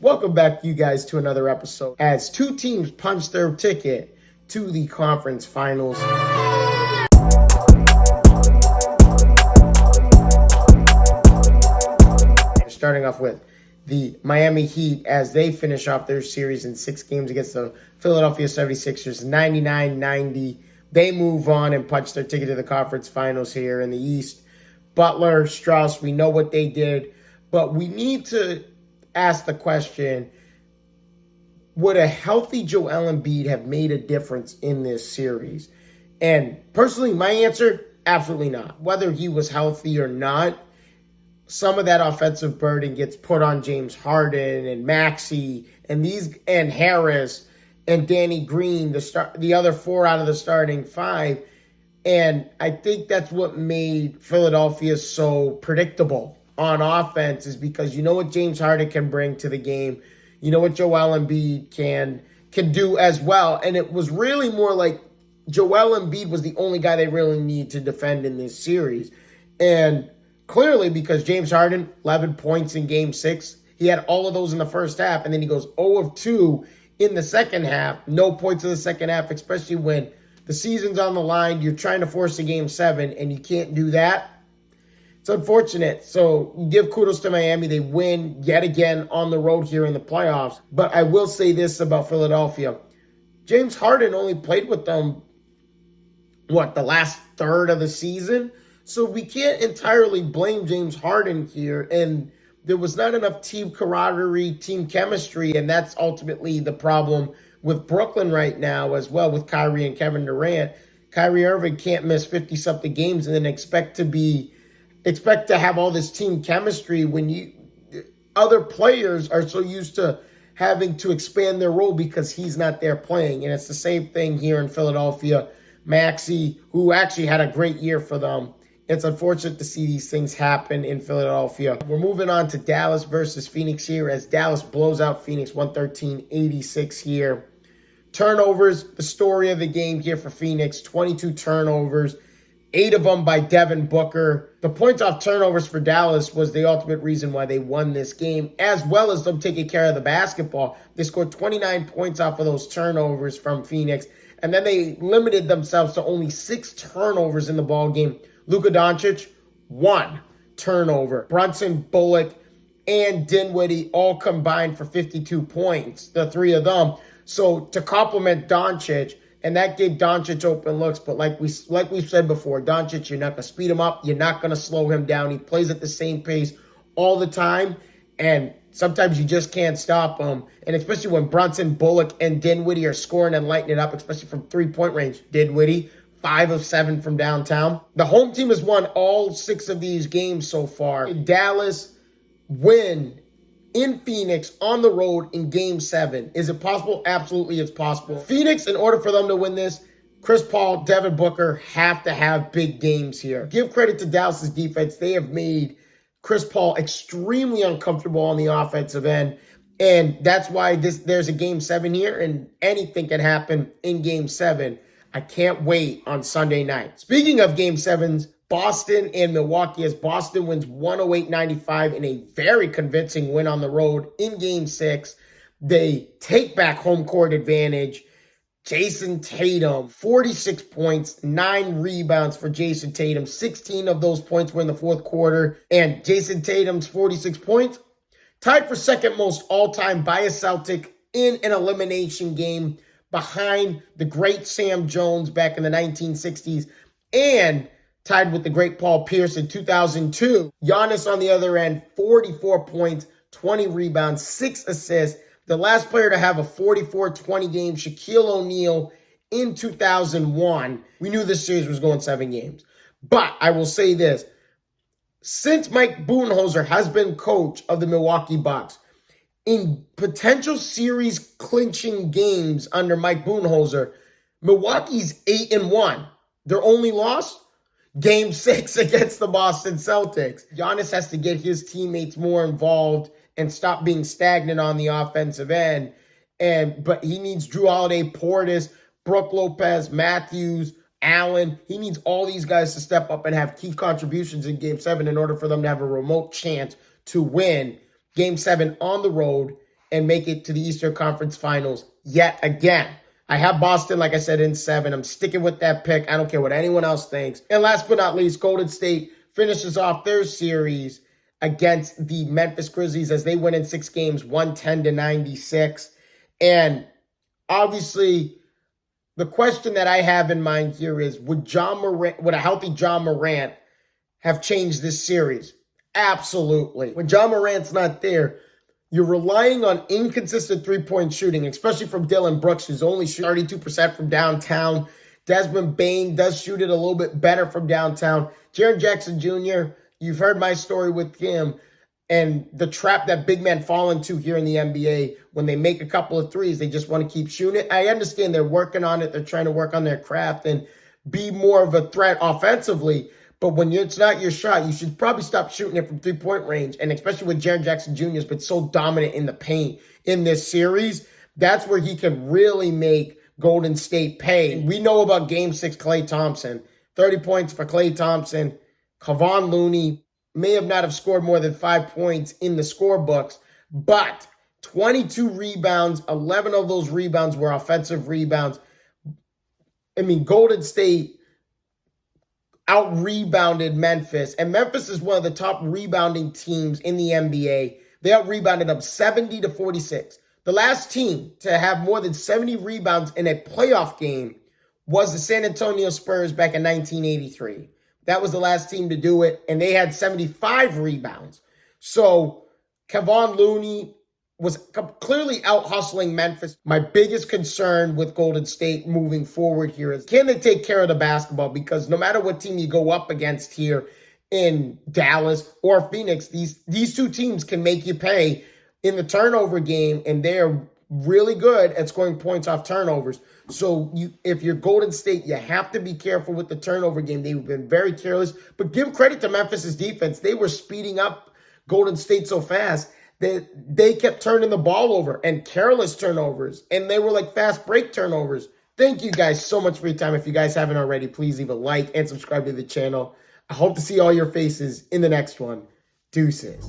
Welcome back, you guys, to another episode as two teams punch their ticket to the conference finals. Starting off with the Miami Heat as they finish off their series in 6 games against the Philadelphia 76ers, 99-90. They move on and punch their ticket to the conference finals here in the East. Butler, Strauss, we know what they did, but we need to ask the question, would a healthy Joel Embiid have made a difference in this series? And personally, my answer, absolutely not. Whether he was healthy or not, some of that offensive burden gets put on James Harden and Maxey and Harris and Danny Green, the other 4 out of the starting 5. And I think that's what made Philadelphia so predictable on offense, is because you know what James Harden can bring to the game. You know what Joel Embiid can do as well. And it was really more like Joel Embiid was the only guy they really need to defend in this series. And clearly, because James Harden, 11 points in Game 6. He had all of those in the first half, and then he goes 0 of 2 in the second half. No points in the second half, especially when the season's on the line. You're trying to force a Game 7, and you can't do that. It's unfortunate. So give kudos to Miami. They win yet again on the road here in the playoffs. But I will say this about Philadelphia. James Harden only played with them, the last third of the season? So we can't entirely blame James Harden here. And there was not enough team camaraderie, team chemistry, and that's ultimately the problem with Brooklyn right now as well, with Kyrie and Kevin Durant. Kyrie Irving can't miss 50-something games and then expect to have all this team chemistry when other players are so used to having to expand their role because he's not there playing. And it's the same thing here in Philadelphia. Maxey, who actually had a great year for them. It's unfortunate to see these things happen in Philadelphia. We're moving on to Dallas versus Phoenix here as Dallas blows out Phoenix 113-86 here. Turnovers, the story of the game here for Phoenix. 22 turnovers, 8 of them by Devin Booker. The points off turnovers for Dallas was the ultimate reason why they won this game, as well as them taking care of the basketball. They scored 29 points off of those turnovers from Phoenix, and then they limited themselves to only 6 turnovers in the ball game. Luka Doncic, 1 turnover. Brunson, Bullock, and Dinwiddie all combined for 52 points, the 3 of them. So to complement Doncic, and that gave Doncic open looks, but like we've said before, Doncic, you're not going to speed him up. You're not going to slow him down. He plays at the same pace all the time, and sometimes you just can't stop him. And especially when Brunson, Bullock, and Dinwiddie are scoring and lighting it up, especially from 3-point range. Dinwiddie, 5 of 7 from downtown. The home team has won all 6 of these games so far. Dallas win in Phoenix on the road in Game 7. Is it possible? Absolutely, it's possible. Phoenix, in order for them to win this, Chris Paul, Devin Booker have to have big games here. Give credit to Dallas's defense. They have made Chris Paul extremely uncomfortable on the offensive end. And that's why there's a Game 7 here, and anything can happen in Game 7. I can't wait on Sunday night. Speaking of Game 7s, Boston and Milwaukee, as Boston wins 108-95 in a very convincing win on the road in Game 6. They take back home court advantage. Jason Tatum, 46 points, 9 rebounds for Jason Tatum. 16 of those points were in the fourth quarter. And Jason Tatum's 46 points, tied for second most all-time by a Celtic in an elimination game, behind the great Sam Jones back in the 1960s, and tied with the great Paul Pierce in 2002. Giannis on the other end, 44 points, 20 rebounds, 6 assists. The last player to have a 44-20 game, Shaquille O'Neal, in 2001. We knew this series was going 7 games. But I will say this. Since Mike Budenholzer has been coach of the Milwaukee Bucks, in potential series clinching games under Mike Budenholzer, Milwaukee's 8-1. Their only loss? Game 6 against the Boston Celtics. Giannis has to get his teammates more involved and stop being stagnant on the offensive end. But he needs Jrue Holiday, Portis, Brook Lopez, Matthews, Allen. He needs all these guys to step up and have key contributions in Game 7 in order for them to have a remote chance to win Game 7 on the road and make it to the Eastern Conference Finals yet again. I have Boston, like I said, in 7. I'm sticking with that pick. I don't care what anyone else thinks. And last but not least, Golden State finishes off their series against the Memphis Grizzlies as they win in 6 games, 110-96. And obviously, the question that I have in mind here is, would a healthy John Morant have changed this series? Absolutely. When John Morant's not there, you're relying on inconsistent three-point shooting, especially from Dillon Brooks, who's only shooting 32% from downtown. Desmond Bane does shoot it a little bit better from downtown. Jaren Jackson Jr., you've heard my story with him and the trap that big men fall into here in the NBA. When they make a couple of threes, they just want to keep shooting it. I understand they're working on it. They're trying to work on their craft and be more of a threat offensively. But when it's not your shot, you should probably stop shooting it from three-point range. And especially with Jaren Jackson Jr. has been so dominant in the paint in this series, that's where he can really make Golden State pay. We know about Game 6 Klay Thompson. 30 points for Klay Thompson. Kevon Looney may not have scored more than 5 points in the scorebooks, but 22 rebounds, 11 of those rebounds were offensive rebounds. I mean, Golden State out-rebounded Memphis, and Memphis is one of the top rebounding teams in the NBA. They out-rebounded them 70-46. The last team to have more than 70 rebounds in a playoff game was the San Antonio Spurs back in 1983. That was the last team to do it, and they had 75 rebounds. So Kevon Looney was clearly out-hustling Memphis. My biggest concern with Golden State moving forward here is, can they take care of the basketball? Because no matter what team you go up against here in Dallas or Phoenix, these two teams can make you pay in the turnover game, and they're really good at scoring points off turnovers. So if you're Golden State, you have to be careful with the turnover game. They've been very careless, but give credit to Memphis's defense. They were speeding up Golden State so fast that they kept turning the ball over, and careless turnovers, and they were like fast break turnovers. Thank you guys so much for your time. If you guys haven't already, please leave a like and subscribe to the channel. I hope to see all your faces in the next one. Deuces.